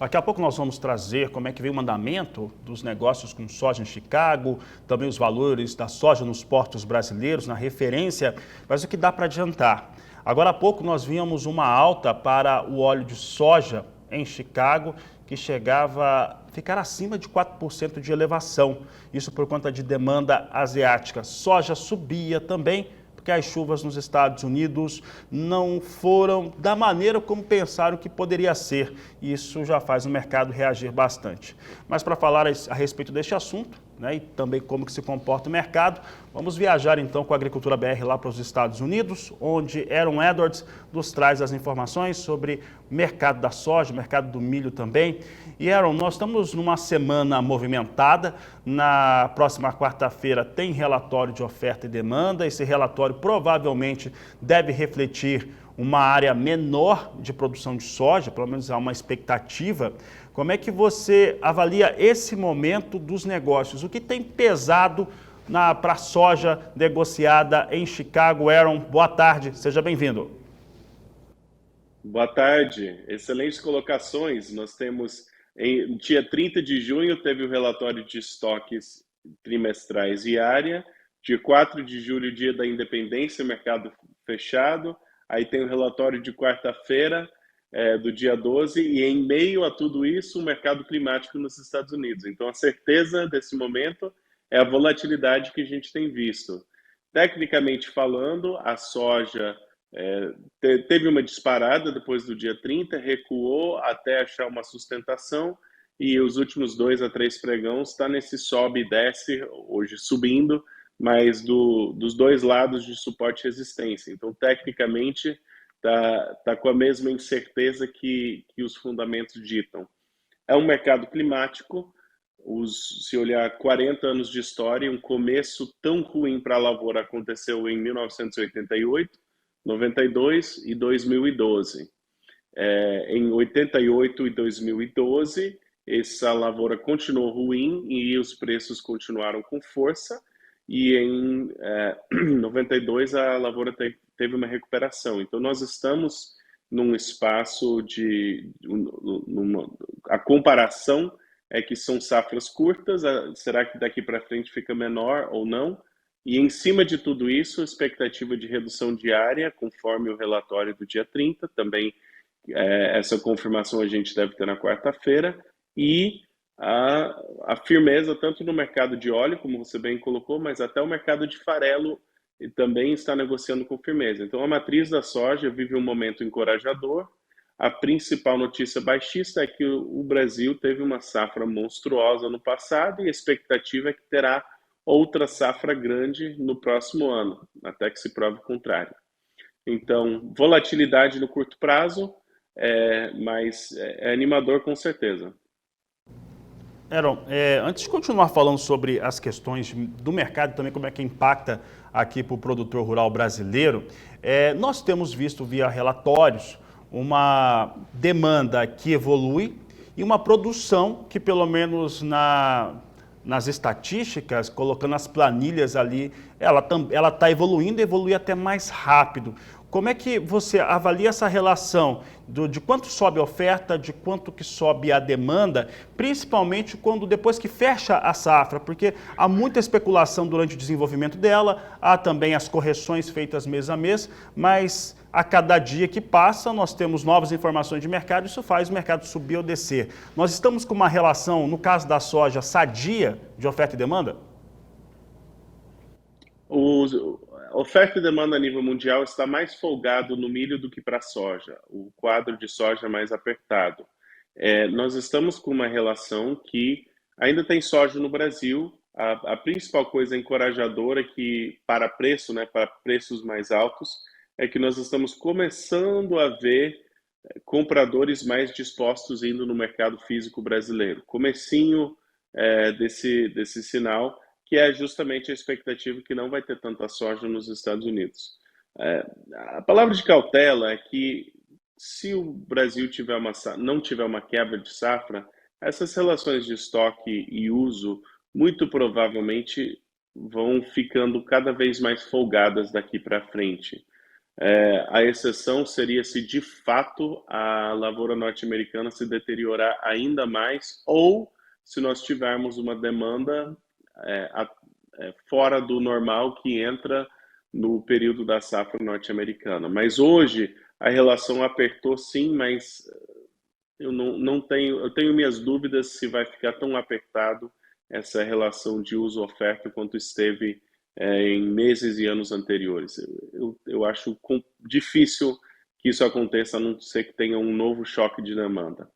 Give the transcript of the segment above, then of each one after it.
Daqui a pouco nós vamos trazer como é que vem o andamento dos negócios com soja em Chicago, também os valores da soja nos portos brasileiros, na referência, mas o que dá para adiantar? Agora há pouco nós víamos uma alta para o óleo de soja em Chicago, que chegava a ficar acima de 4% de elevação. Isso por conta de demanda asiática. Soja subia também, porque as chuvas nos Estados Unidos não foram da maneira como pensaram que poderia ser. E isso já faz o mercado reagir bastante. Mas para falar a respeito deste assunto, né, e também como que se comporta o mercado, vamos viajar então com a Agricultura BR lá para os Estados Unidos, onde Aaron Edwards nos traz as informações sobre o mercado da soja, o mercado do milho também. E Aaron, nós estamos numa semana movimentada. Na próxima quarta-feira tem relatório de oferta e demanda. Esse relatório provavelmente deve refletir uma área menor de produção de soja, pelo menos há uma expectativa. Como é que você avalia esse momento dos negócios? O que tem pesado para a soja negociada em Chicago? Aaron, boa tarde, seja bem-vindo. Boa tarde, excelentes colocações. Nós temos, em dia 30 de junho, teve o relatório de estoques trimestrais e área. Dia 4 de julho, dia da independência, mercado fechado. Aí tem o relatório de quarta-feira, do dia 12, e em meio a tudo isso, o mercado climático nos Estados Unidos. Então, a certeza desse momento é a volatilidade que a gente tem visto. Tecnicamente falando, a soja teve uma disparada depois do dia 30, recuou até achar uma sustentação, e os últimos 2 a 3 pregões está nesse sobe e desce, hoje subindo, mas dos dois lados de suporte e resistência. Então, tecnicamente, tá com a mesma incerteza que os fundamentos ditam. É um mercado climático. Se olhar 40 anos de história, um começo tão ruim para a lavoura aconteceu em 1988, 92 e 2012. Em 88 e 2012, essa lavoura continuou ruim e os preços continuaram com força, e em 92 a lavoura teve uma recuperação. Então nós estamos num espaço a comparação é que são safras curtas. Será que daqui para frente fica menor ou não? E em cima de tudo isso, expectativa de redução diária, conforme o relatório do dia 30, também essa confirmação a gente deve ter na quarta-feira, e a firmeza tanto no mercado de óleo, como você bem colocou, mas até o mercado de farelo também está negociando com firmeza. Então a matriz da soja vive um momento encorajador. A principal notícia baixista é que o Brasil teve uma safra monstruosa no passado, e a expectativa é que terá outra safra grande no próximo ano, até que se prove o contrário. Então, volatilidade no curto prazo, mas é animador com certeza. Aaron, antes de continuar falando sobre as questões do mercado e também como é que impacta aqui para o produtor rural brasileiro, nós temos visto via relatórios uma demanda que evolui e uma produção que, pelo menos nas estatísticas, colocando as planilhas ali, ela está evoluindo e evolui até mais rápido. Como é que você avalia essa relação de quanto sobe a oferta, de quanto que sobe a demanda, principalmente depois que fecha a safra? Porque há muita especulação durante o desenvolvimento dela, há também as correções feitas mês a mês, mas a cada dia que passa nós temos novas informações de mercado, isso faz o mercado subir ou descer. Nós estamos com uma relação, no caso da soja, sadia de oferta e demanda? A oferta e demanda a nível mundial está mais folgado no milho do que para a soja. O quadro de soja é mais apertado. Nós estamos com uma relação que ainda tem soja no Brasil. A principal coisa encorajadora que para preço, né, para preços mais altos, é que nós estamos começando a ver compradores mais dispostos indo no mercado físico brasileiro. Comecinho desse sinal, que é justamente a expectativa que não vai ter tanta soja nos Estados Unidos. A palavra de cautela é que, se o Brasil não tiver uma quebra de safra, essas relações de estoque e uso muito provavelmente vão ficando cada vez mais folgadas daqui para frente. A exceção seria se de fato a lavoura norte-americana se deteriorar ainda mais ou se nós tivermos uma demanda fora do normal que entra no período da safra norte-americana. Mas hoje a relação apertou sim, mas eu tenho minhas dúvidas se vai ficar tão apertado essa relação de uso-oferta quanto esteve em meses e anos anteriores. Eu acho difícil que isso aconteça, a não ser que tenha um novo choque de demanda.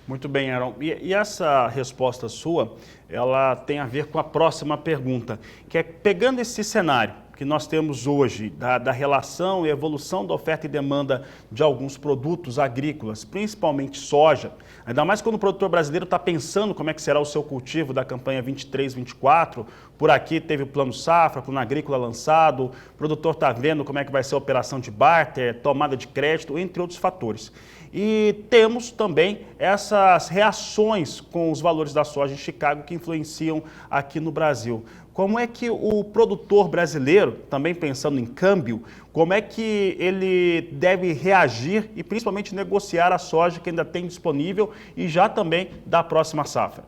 Muito bem, Aaron. E essa resposta sua, ela tem a ver com a próxima pergunta, que é pegando esse cenário que nós temos hoje, da relação e evolução da oferta e demanda de alguns produtos agrícolas, principalmente soja, ainda mais quando o produtor brasileiro está pensando como é que será o seu cultivo da campanha 23-24, por aqui teve o Plano Safra, Plano Agrícola lançado, o produtor está vendo como é que vai ser a operação de barter, tomada de crédito, entre outros fatores. E temos também essas reações com os valores da soja em Chicago que influenciam aqui no Brasil. Como é que o produtor brasileiro, também pensando em câmbio, como é que ele deve reagir e principalmente negociar a soja que ainda tem disponível e já também da próxima safra?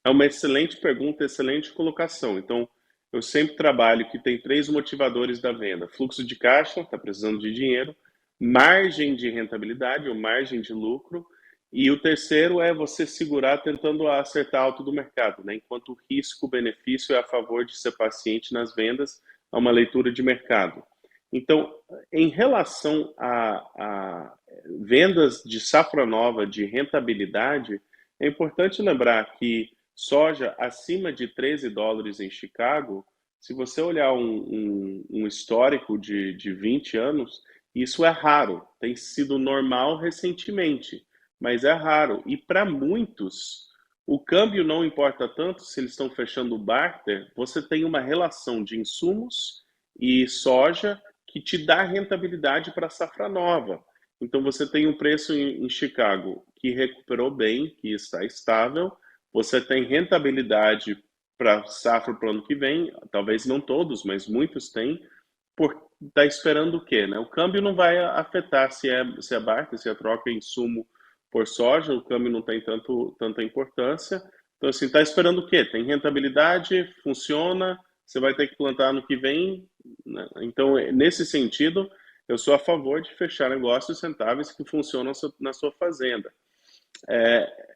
É uma excelente pergunta, excelente colocação. Então, eu sempre trabalho que tem 3 motivadores da venda: fluxo de caixa, está precisando de dinheiro; margem de rentabilidade ou margem de lucro; e o terceiro é você segurar tentando acertar alto do mercado, né? Enquanto o risco-benefício é a favor de ser paciente nas vendas, a uma leitura de mercado. Então, em relação a vendas de safra nova, de rentabilidade, é importante lembrar que soja acima de $13 em Chicago, se você olhar um histórico de 20 anos, isso é raro, tem sido normal recentemente, mas é raro. E para muitos, o câmbio não importa tanto se eles estão fechando o barter, você tem uma relação de insumos e soja que te dá rentabilidade para a safra nova. Então você tem um preço em Chicago que recuperou bem, que está estável, você tem rentabilidade para safra para o ano que vem, talvez não todos, mas muitos têm, por tá esperando o quê, né? O câmbio não vai afetar se é barter, se é troca em insumo por soja, o câmbio não tem tanta importância. Então, assim, tá esperando o quê? Tem rentabilidade, funciona, você vai ter que plantar ano que vem, né? Então, nesse sentido, eu sou a favor de fechar negócios rentáveis que funcionam na sua fazenda.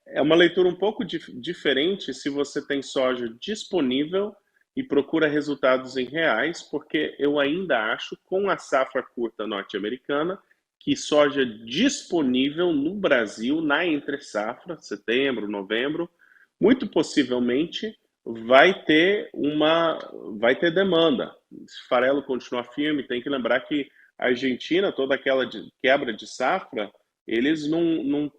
É uma leitura um pouco diferente se você tem soja disponível e procura resultados em reais, porque eu ainda acho, com a safra curta norte-americana, que soja disponível no Brasil, na entre-safra, setembro, novembro, muito possivelmente vai ter demanda. Se o farelo continuar firme, tem que lembrar que a Argentina, toda aquela quebra de safra, eles não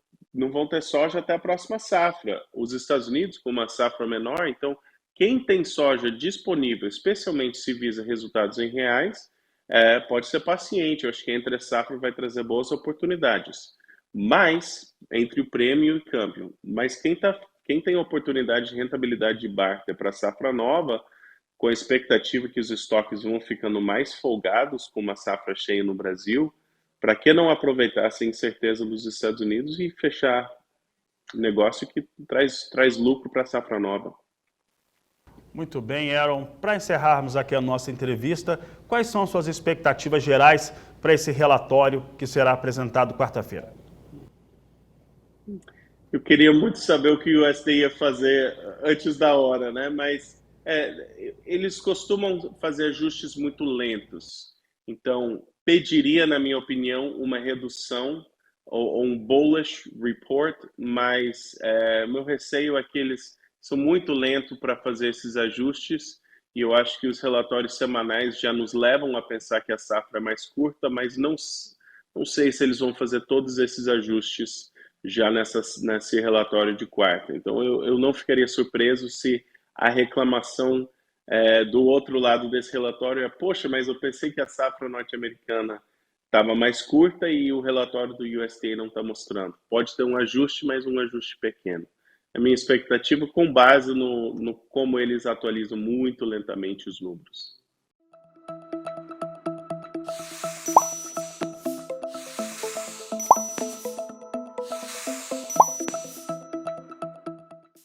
vão ter soja até a próxima safra. Os Estados Unidos, com uma safra menor, então quem tem soja disponível, especialmente se visa resultados em reais, pode ser paciente. Eu acho que entre a safra vai trazer boas oportunidades. Mas, entre o prêmio e câmbio. Mas quem tem oportunidade de rentabilidade de barter para a safra nova, com a expectativa que os estoques vão ficando mais folgados com uma safra cheia no Brasil, para que não aproveitar essa incerteza dos Estados Unidos e fechar negócio que traz lucro para a safra nova? Muito bem, Aaron. Para encerrarmos aqui a nossa entrevista, quais são as suas expectativas gerais para esse relatório que será apresentado quarta-feira? Eu queria muito saber o que o USDA ia fazer antes da hora, né? Mas eles costumam fazer ajustes muito lentos. Então, pediria, na minha opinião, uma redução ou um bullish report, mas meu receio é que eles são muito lentos para fazer esses ajustes, e eu acho que os relatórios semanais já nos levam a pensar que a safra é mais curta, mas não sei se eles vão fazer todos esses ajustes já nesse relatório de quarta. Então, eu não ficaria surpreso se a reclamação do outro lado desse relatório é: poxa, mas eu pensei que a safra norte-americana estava mais curta e o relatório do USDA não está mostrando. Pode ter um ajuste, mas um ajuste pequeno. A minha expectativa, com base no como eles atualizam muito lentamente os números.